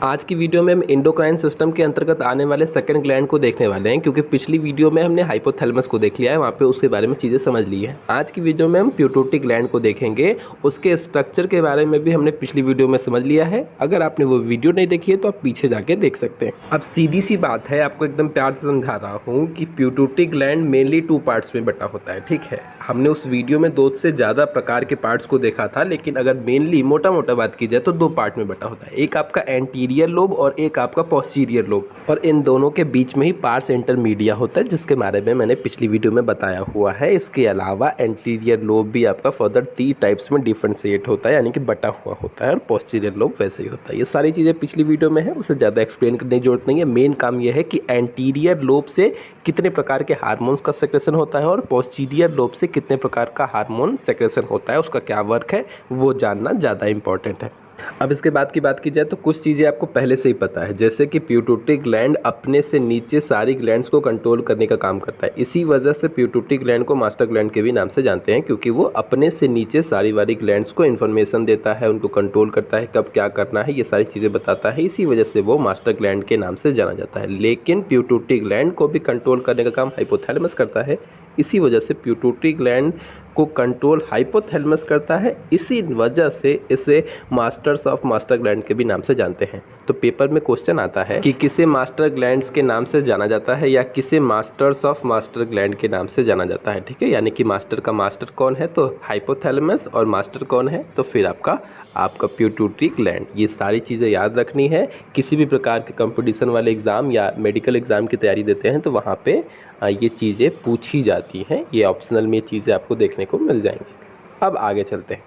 आज की वीडियो में हम एंडोक्राइन सिस्टम के अंतर्गत आने वाले सेकंड ग्लैंड को देखने वाले हैं, क्योंकि पिछली वीडियो में हमने हाइपोथैलेमस को देख लिया है, वहाँ पे उसके बारे में चीज़ें समझ ली है। आज की वीडियो में हम पिट्यूटरी ग्लैंड को देखेंगे, उसके स्ट्रक्चर के बारे में भी हमने पिछली वीडियो में समझ लिया है। अगर आपने वो वीडियो नहीं देखी है तो आप पीछे जाके देख सकते हैं। अब सीधी सी बात है, आपको एकदम प्यार से समझा रहा हूँ कि पिट्यूटरी ग्लैंड मेनली 2 पार्ट्स में बटा होता है। ठीक है, हमने उस वीडियो में 2 से ज़्यादा प्रकार के पार्ट्स को देखा था, लेकिन अगर मेनली मोटा मोटा बात की जाए तो 2 पार्ट में बटा होता है। एक आपका एंटीरियर लोब और एक आपका पोस्टीरियर लोब, और इन दोनों के बीच में ही पार्स इंटरमीडिया होता है, जिसके बारे में मैंने पिछली वीडियो में बताया हुआ है। इसके अलावा एंटीरियर लोब भी आपका फर्दर 3 टाइप्स में डिफ्रेंशिएट होता है, यानी कि बटा हुआ होता है, और पोस्टीरियर लोब वैसे ही होता है। ये सारी चीज़ें पिछली वीडियो में है, उसे ज़्यादा एक्सप्लेन करने की जरूरत नहीं है। मेन काम यह है कि एंटीरियर लोब से कितने प्रकार के हार्मोन्स का सेक्रेशन होता है और पोस्टीरियर लोब से कितने प्रकार का हार्मोन सेक्रेशन होता है, उसका क्या वर्क है वो जानना ज़्यादा इंपॉर्टेंट है। अब इसके बाद की बात की जाए तो कुछ चीज़ें आपको पहले से ही पता है, जैसे कि पिट्यूटरी ग्लैंड अपने से नीचे सारी ग्लैंड्स को कंट्रोल करने का काम करता है। इसी वजह से पिट्यूटरी ग्लैंड को मास्टर ग्लैंड के भी नाम से जानते हैं, क्योंकि वो अपने से नीचे सारी वाली ग्लैंड्स को इन्फॉर्मेशन देता है, उनको कंट्रोल करता है, कब क्या करना है ये सारी चीज़ें बताता है। इसी वजह से वो मास्टर ग्लैंड के नाम से जाना जाता है। लेकिन पिट्यूटरी ग्लैंड को भी कंट्रोल करने का काम हाइपोथैलेमस करता है। इसी वजह से पिट्यूटरी ग्लैंड को कंट्रोल हाइपोथैलेमस करता है। इसी वजह से इसे मास्टर्स ऑफ मास्टर ग्लैंड के भी नाम से जानते हैं। तो पेपर में क्वेश्चन आता है कि किसे मास्टर ग्लैंड्स के नाम से जाना जाता है या किसे मास्टर्स ऑफ मास्टर ग्लैंड के नाम से जाना जाता है। ठीक है, यानी कि मास्टर का मास्टर कौन है तो हाइपोथैलेमस, और मास्टर कौन है तो फिर आपका पिट्यूटरी ग्लैंड। ये सारी चीज़ें याद रखनी है। किसी भी प्रकार के कंपटीशन वाले एग्ज़ाम या मेडिकल एग्ज़ाम की तैयारी देते हैं तो वहाँ पे ये चीज़ें पूछी जाती हैं। ये ऑप्शनल में चीज़ें आपको देखने को मिल जाएंगी। अब आगे चलते हैं,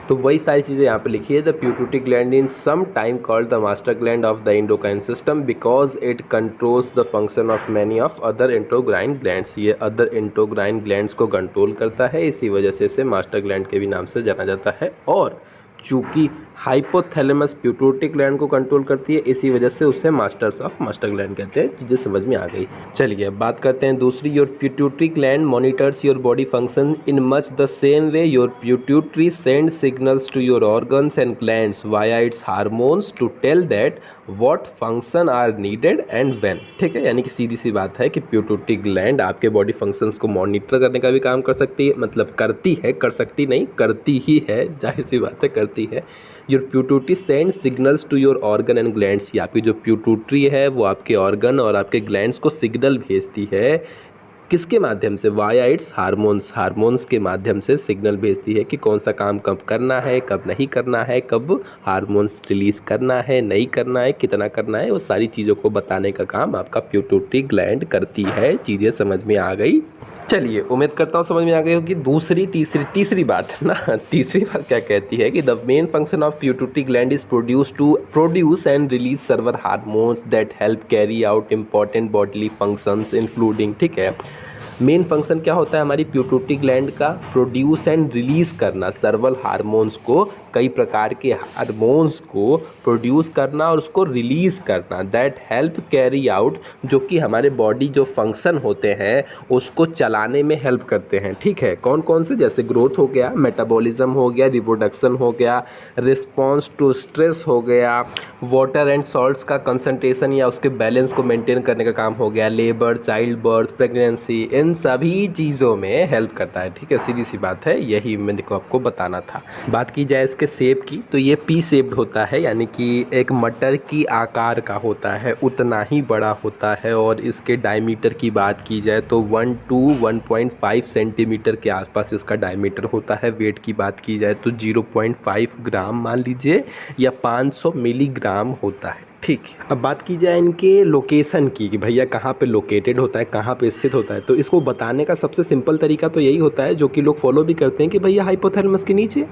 तो वही सारी चीज़ें यहाँ पे लिखी है। The pituitary gland in some time called the master gland of the endocrine system because it controls the function of many of other endocrine glands. ये अदर एंडोक्राइन ग्लैंड्स को कंट्रोल करता है, इसी वजह से इसे मास्टर ग्लैंड के भी नाम से जाना जाता है। और चूँकि हाइपोथैलेमस पिट्यूटरी ग्लैंड को कंट्रोल करती है, इसी वजह से उसे मास्टर्स ऑफ मास्टर ग्लैंड कहते हैं। चीज़ें समझ में आ गई। चलिए अब बात करते हैं दूसरी। Your pituitary gland monitors your body function in much the same way your pituitary send signals to your organs and glands via its hormones to tell that what function are needed and when. ठीक है, यानी कि सीधी सी बात है कि pituitary gland आपके बॉडी फंक्शंस को मॉनिटर करने का भी काम कर सकती है, मतलब करती है, कर सकती नहीं, करती ही है, जाहिर सी बात है करती है। Your pituitary send signals to your organ and glands. ये आपकी जो पिट्यूटरी है वो आपके ऑर्गन और आपके ग्लैंड्स को सिग्नल भेजती है। किसके माध्यम से? Via its hormones. हार्मोन्स के माध्यम से सिग्नल भेजती है कि कौन सा काम कब करना है, कब नहीं करना है, कब हार्मोन्स रिलीज करना है, नहीं करना है, कितना करना है, वो सारी चीज़ों को बताने का काम आपका पिट्यूटरी ग्लैंड करती है। चीज़ें समझ में आ गई? चलिए, उम्मीद करता हूँ समझ में आ गई होगी। तीसरी बात ना, तीसरी बात क्या कहती है कि the main function of pituitary gland is produce and release server hormones that help carry out important bodily functions including. ठीक है, मेन फंक्शन क्या होता है हमारी पिट्यूटरी ग्लैंड का? प्रोड्यूस एंड रिलीज़ करना सर्वल हार्मोन्स को, कई प्रकार के हार्मोन्स को प्रोड्यूस करना और उसको रिलीज़ करना। दैट हेल्प कैरी आउट, जो कि हमारे बॉडी जो फंक्शन होते हैं उसको चलाने में हेल्प करते हैं। ठीक है, कौन कौन से? जैसे ग्रोथ हो गया, मेटाबॉलिज्म हो गया, रिप्रोडक्शन हो गया, रिस्पॉन्स टू स्ट्रेस हो गया, वाटर एंड सॉल्ट्स का कंसंट्रेशन या उसके बैलेंस को मेंटेन करने का काम हो गया, लेबर, चाइल्ड बर्थ, प्रेगनेंसी, इन सभी चीज़ों में हेल्प करता है। ठीक है, सीधी सी बात है, यही मैंने को आपको बताना था। बात की जाए इसके शेप की तो ये पी शेप्ड होता है, यानी कि एक मटर की आकार का होता है, उतना ही बड़ा होता है। और इसके डायमीटर की बात की जाए तो 1 to 1.5 सेंटीमीटर के आसपास इसका डायमीटर होता है। वेट की बात की जाए तो 0.5 ग्राम मान लीजिए या 500 मिलीग्राम होता है। ठीक है, अब बात की जाए इनके लोकेशन की कि भैया कहाँ पे लोकेटेड होता है, कहाँ पे स्थित होता है, तो इसको बताने का सबसे सिंपल तरीका तो यही होता है, जो कि लोग फॉलो भी करते हैं, कि भैया हाइपोथैलेमस के नीचे।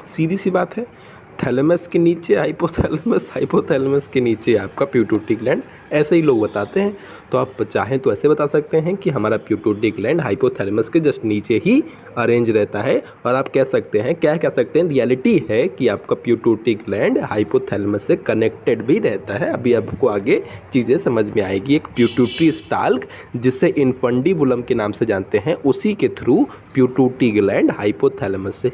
सीधी सी बात है, थैलेमस के नीचे हाइपोथैलेमस, हाइपोथैलेमस के नीचे आपका पिट्यूटरी ग्लैंड, ऐसे ही लोग बताते हैं। तो आप चाहें तो ऐसे बता सकते हैं कि हमारा पिट्यूटरी ग्लैंड हाइपोथैलेमस के जस्ट नीचे ही अरेंज रहता है। और आप कह सकते हैं, क्या कह सकते हैं, रियलिटी है कि आपका पिट्यूटरी ग्लैंड हाइपोथैलेमस से कनेक्टेड भी रहता है। अभी आपको आगे चीज़ें समझ में आएगी। एक पिट्यूटरी स्टाल्क, जिसे इन्फंडिबुलम के नाम से जानते हैं, उसी के थ्रू पिट्यूटरी ग्लैंड हाइपोथैलेमस से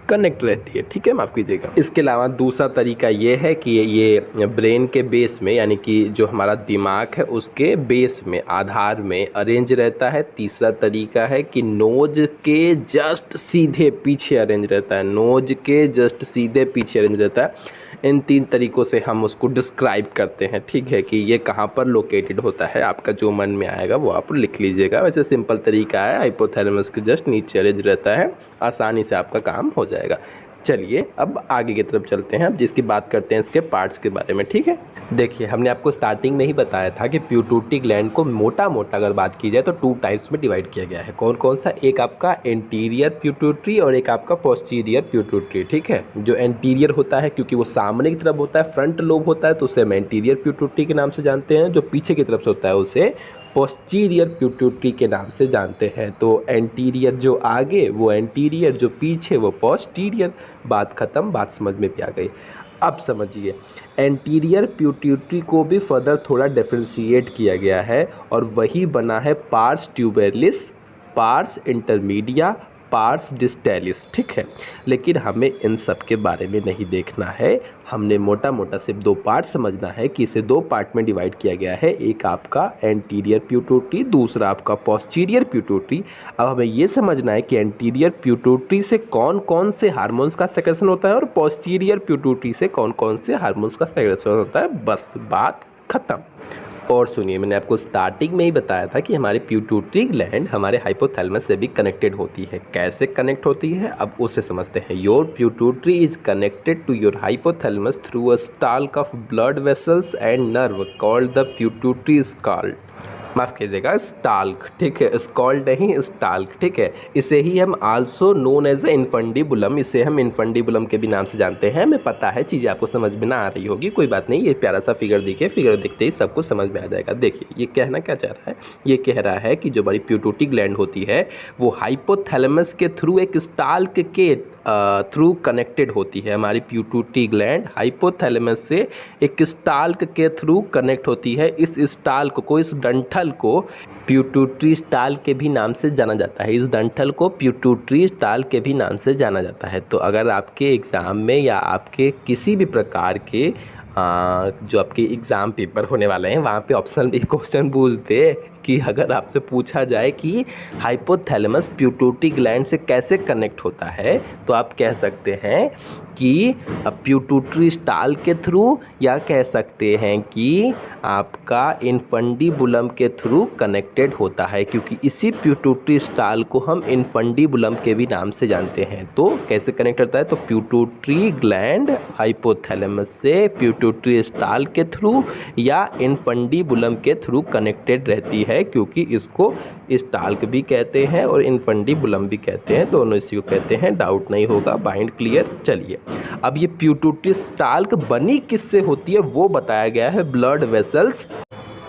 कनेक्ट रहती है, ठीक है, माफ़ कीजिएगा। इसके अलावा दूसरा तरीका ये है कि ये ब्रेन के बेस में, यानी कि जो हमारा दिमाग है उसके बेस में, आधार में अरेंज रहता है। तीसरा तरीका है कि नोज के जस्ट सीधे पीछे अरेंज रहता है, नोज के जस्ट सीधे पीछे अरेंज रहता है। इन 3 तरीक़ों से हम उसको डिस्क्राइब करते हैं, ठीक है, कि ये कहाँ पर लोकेटेड होता है। आपका जो मन में आएगा वो आप लिख लीजिएगा। वैसे सिंपल तरीका है, हाइपोथैलेमस के जस्ट नीचे अरेंज रहता है, आसानी से आपका काम हो जाएगा। चलिए अब आगे की तरफ चलते हैं, अब जिसकी बात करते हैं इसके पार्ट्स के बारे में, ठीक है। देखिए, हमने आपको स्टार्टिंग में ही बताया था कि पिट्यूटरी ग्लैंड को मोटा मोटा अगर बात की जाए तो 2 टाइप्स में डिवाइड किया गया है। कौन कौन सा? एक आपका एंटीरियर पिट्यूटरी और एक आपका पोस्टीरियर पिट्यूटरी, ठीक है। जो एंटीरियर होता है क्योंकि वो सामने की तरफ होता है, फ्रंट लोब होता है, तो उसे हम एंटीरियर पिट्यूटरी के नाम से जानते हैं। जो पीछे की तरफ से होता है उसे पोस्टीरियर पिट्यूटरी के नाम से जानते हैं। तो एंटीरियर जो आगे वो एंटीरियर, जो पीछे वो पोस्टीरियर। बात ख़त्म, बात समझ में भी आ गई। अब समझिए, एंटीरियर पिट्यूटरी को भी फर्दर थोड़ा डिफरेंशिएट किया गया है और वही बना है pars tuberalis, pars intermedia, pars distalis, ठीक है। लेकिन हमें इन सब के बारे में नहीं देखना है, हमने मोटा मोटा सिर्फ 2 पार्ट समझना है कि इसे 2 पार्ट में डिवाइड किया गया है। एक आपका एंटीरियर पिट्यूटरी, दूसरा आपका पोस्टीरियर पिट्यूटरी। अब हमें ये समझना है कि एंटीरियर पिट्यूटरी से कौन कौन से हार्मोन्स का सेक्रेशन होता है और पोस्टीरियर पिट्यूटरी से कौन कौन से हार्मोन्स का सेक्रेशन होता है। बस बात ख़त्म। और सुनिए, मैंने आपको स्टार्टिंग में ही बताया था कि हमारी पिट्यूटरी ग्लैंड हमारे हाइपोथैलेमस से भी कनेक्टेड होती है। कैसे कनेक्ट होती है अब उसे समझते हैं। Your pituitary is connected to your hypothalamus through a stalk of blood vessels and nerve called the pituitary stalk. माफ़ कीजिएगा, स्टाल्क, ठीक है, स्कॉल्ड नहीं, स्टाल्क, ठीक है। इसे ही हम also known as a infundibulum, इसे हम इन्फंडिबुलम के भी नाम से जानते हैं। हमें पता है चीज़ें आपको समझ में ना आ रही होगी, कोई बात नहीं। ये प्यारा सा फिगर देखिए, फिगर देखते ही सब कुछ समझ में आ जाएगा। देखिए ये कहना क्या चाह रहा है, ये कह रहा है कि जो हमारी पिट्यूटरी ग्लैंड होती है वो हाइपोथैलेमस के थ्रू एक स्टाल्क के थ्रू कनेक्टेड होती है। हमारी पिट्यूटरी ग्लैंड हाइपोथैलेमस से एक स्टाल्क के थ्रू कनेक्ट होती है। इस स्टाल्क को, इस डंठल को पिट्यूटरी स्टाल्क के भी नाम से जाना जाता है। इस डंठल को पिट्यूटरी स्टाल्क के भी नाम से जाना जाता है। तो अगर आपके एग्ज़ाम में या आपके किसी भी प्रकार के जो आपके एग्ज़ाम पेपर होने वाले हैं वहाँ पे ऑप्शनल में क्वेश्चन पूछ दे कि अगर आपसे पूछा जाए कि हाइपोथैलेमस पिट्यूटरी ग्लैंड से कैसे कनेक्ट होता है, तो आप कह सकते हैं कि पिट्यूटरी स्टाल्क के थ्रू, या कह सकते हैं कि आपका इन्फंडिबुलम के थ्रू कनेक्टेड होता है, क्योंकि इसी पिट्यूटरी स्टाल्क को हम इन्फंडिबुलम के भी नाम से जानते हैं। तो कैसे कनेक्ट होता है? तो पिट्यूटरी ग्लैंड हाइपोथैलेमस से पिट्यूटरी स्टाल्क के थ्रू या इन्फंडिबुलम के थ्रू कनेक्टेड रहती है, क्योंकि इसको स्टाल्क भी कहते हैं और इन्फंडिबुलम भी कहते हैं, दोनों इसी को कहते हैं। डाउट नहीं होगा, माइंड क्लियर। चलिए, अब ये पिट्यूटरी स्टाल्क बनी किससे होती है वो बताया गया है, ब्लड वेसल्स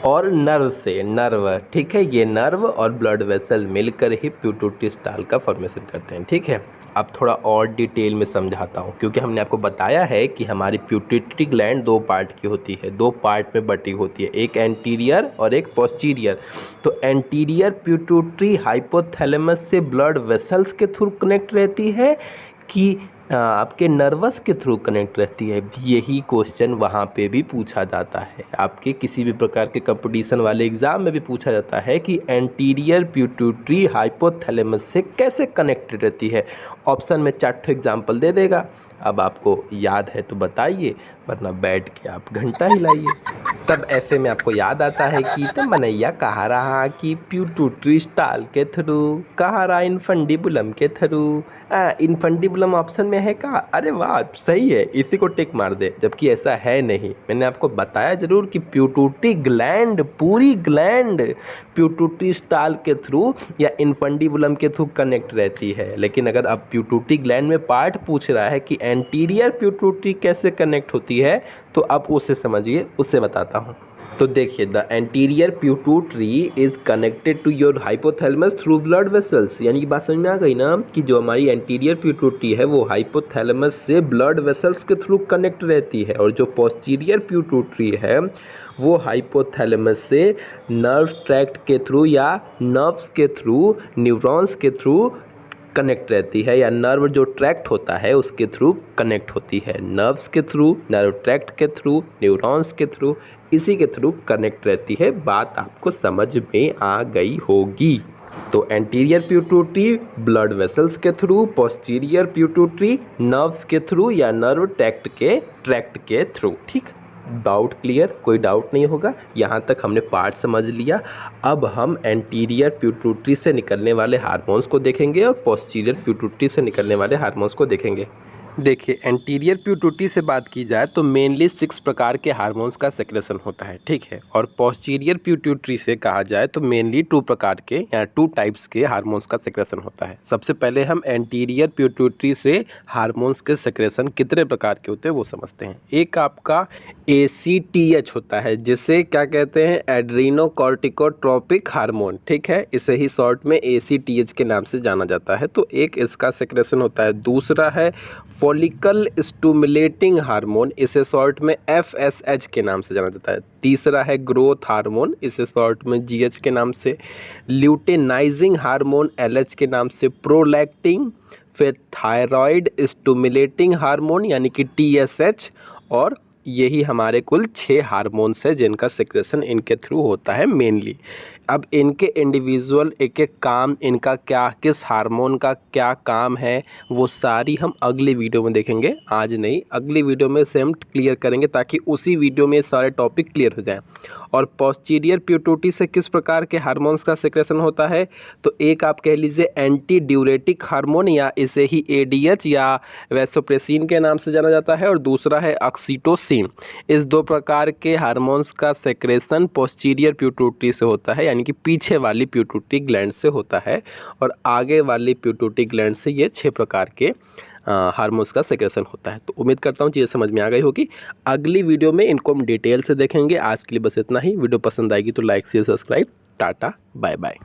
और नर्व से। नर्व, ठीक है, ये नर्व और ब्लड वेसल मिलकर ही पिट्यूटरी स्टाल्क का फॉर्मेशन करते हैं, ठीक है। अब थोड़ा और डिटेल में समझाता हूँ, क्योंकि हमने आपको बताया है कि हमारी पिट्यूटरी ग्लैंड 2 पार्ट की होती है, 2 पार्ट में बटी होती है, एक एंटीरियर और एक पोस्टीरियर। तो एंटीरियर पिट्यूटरी हाइपोथैलेमस से ब्लड वेसल्स के थ्रू कनेक्ट रहती है कि आपके नर्वस के थ्रू कनेक्ट रहती है। यही क्वेश्चन वहाँ पे भी पूछा जाता है, आपके किसी भी प्रकार के कंपटीशन वाले एग्ज़ाम में भी पूछा जाता है कि एंटीरियर पिट्यूटरी हाइपोथैलेमस से कैसे कनेक्टेड रहती है। ऑप्शन में 4 एग्जाम्पल दे देगा। अब आपको याद है तो बताइए, वरना बैठ के आप घंटा हिलाइए। तब ऐसे में आपको याद आता है कि तो मनैया कहा रहा कि पिट्यूटरी स्टाल्क के थ्रू, कहा रहा इन्फंडिबुलम के थ्रू। इन्फंडिबुलम ऑप्शन में है का? अरे वाह, सही है, इसी को टिक मार दे। जबकि ऐसा है नहीं। मैंने आपको बताया ज़रूर कि पिट्यूटरी ग्लैंड, पूरी ग्लैंड पिट्यूटरी स्टाल्क के थ्रू या इन्फंडिबुलम के थ्रू कनेक्ट रहती है। लेकिन अगर अब पिट्यूटरी ग्लैंड में पार्ट पूछ रहा है कि एंटीरियर पिट्यूटरी कैसे कनेक्ट होती है, तो अब उसे समझिए, उससे बताता हूँ। तो देखिए, the anterior pituitary is connected to your hypothalamus through blood vessels. यानी कि बात समझ में आ गई ना, कि जो हमारी एंटीरियर पिट्यूटरी है वो हाइपोथैलेमस से ब्लड वेसल्स के थ्रू कनेक्ट रहती है, और जो पोस्टीरियर पिट्यूटरी है वो हाइपोथैलेमस से नर्व ट्रैक्ट के थ्रू या नर्व्स के थ्रू, न्यूरॉन्स के थ्रू कनेक्ट रहती है, या नर्व जो ट्रैक्ट होता है उसके थ्रू कनेक्ट होती है। नर्व्स के थ्रू, नर्व ट्रैक्ट के थ्रू, न्यूरॉन्स के थ्रू, इसी के थ्रू कनेक्ट रहती है। बात आपको समझ में आ गई होगी। तो एंटीरियर पिट्यूटरी ब्लड वेसल्स के थ्रू, पोस्टीरियर पिट्यूटरी नर्व्स के थ्रू या नर्व ट्रैक्ट के थ्रू। ठीक, डाउट क्लियर? कोई डाउट नहीं होगा। यहाँ तक हमने पार्ट समझ लिया। अब हम एंटीरियर पिट्यूटरी से निकलने वाले हार्मोन्स को देखेंगे और पोस्टीरियर पिट्यूटरी से निकलने वाले हार्मोन्स को देखेंगे। देखिए, एंटीरियर पिट्यूटरी से बात की जाए तो मेनली 6 प्रकार के हार्मोन्स का सेक्रेशन होता है, ठीक है। और पोस्टीरियर पिट्यूटरी से कहा जाए तो मेनली 2 प्रकार के या 2 टाइप्स के हार्मोन्स का सेक्रेशन होता है। सबसे पहले हम एंटीरियर पिट्यूटरी से हार्मोन्स के सेक्रेशन कितने प्रकार के होते हैं वो समझते हैं। एक आपका ACTH होता है, जिसे क्या कहते हैं, एड्रीनोकॉर्टिकोट्रोपिक हार्मोन, ठीक है। इसे ही शॉर्ट में ACTH के नाम से जाना जाता है। तो एक इसका सेक्रेशन होता है। दूसरा है फॉलिकल स्टिमुलेटिंग हार्मोन, इसे शॉर्ट में FSH के नाम से जाना जाता है। तीसरा है ग्रोथ हार्मोन, इसे शॉर्ट में GH के नाम से। ल्यूटेनाइजिंग हार्मोन LH के नाम से। प्रोलैक्टिन, फिर थायराइड स्टिमुलेटिंग हार्मोन यानी कि TSH, और यही हमारे कुल 6 हार्मोन्स हैं जिनका सेक्रेशन इनके थ्रू होता है मेनली। अब इनके इंडिविजुअल एक एक काम, इनका क्या, किस हार्मोन का क्या काम है, वो सारी हम अगली वीडियो में देखेंगे। आज नहीं, अगली वीडियो में से हम क्लियर करेंगे ताकि उसी वीडियो में सारे टॉपिक क्लियर हो जाएं। और पोस्टीरियर पिट्यूटरी से किस प्रकार के हार्मोन्स का सेक्रेशन होता है, तो एक आप कह लीजिए एंटी ड्यूरेटिक हार्मोन, या इसे ही ADH या वैसोप्रेसिन के नाम से जाना जाता है, और दूसरा है ऑक्सीटोसिन। इस 2 प्रकार के हार्मोन्स का सेक्रेशन पोस्टीरियर पिट्यूटरी से होता है, यानी कि पीछे वाली पिट्यूटरी ग्लैंड से होता है, और आगे वाली पिट्यूटरी ग्लैंड से ये 6 प्रकार के हार्मोन्स का सेक्रेशन होता है। तो उम्मीद करता हूँ चीज़ें समझ में आ गई होगी। अगली वीडियो में इनको हम डिटेल से देखेंगे। आज के लिए बस इतना ही। वीडियो पसंद आएगी तो like share subscribe. Tata, bye bye.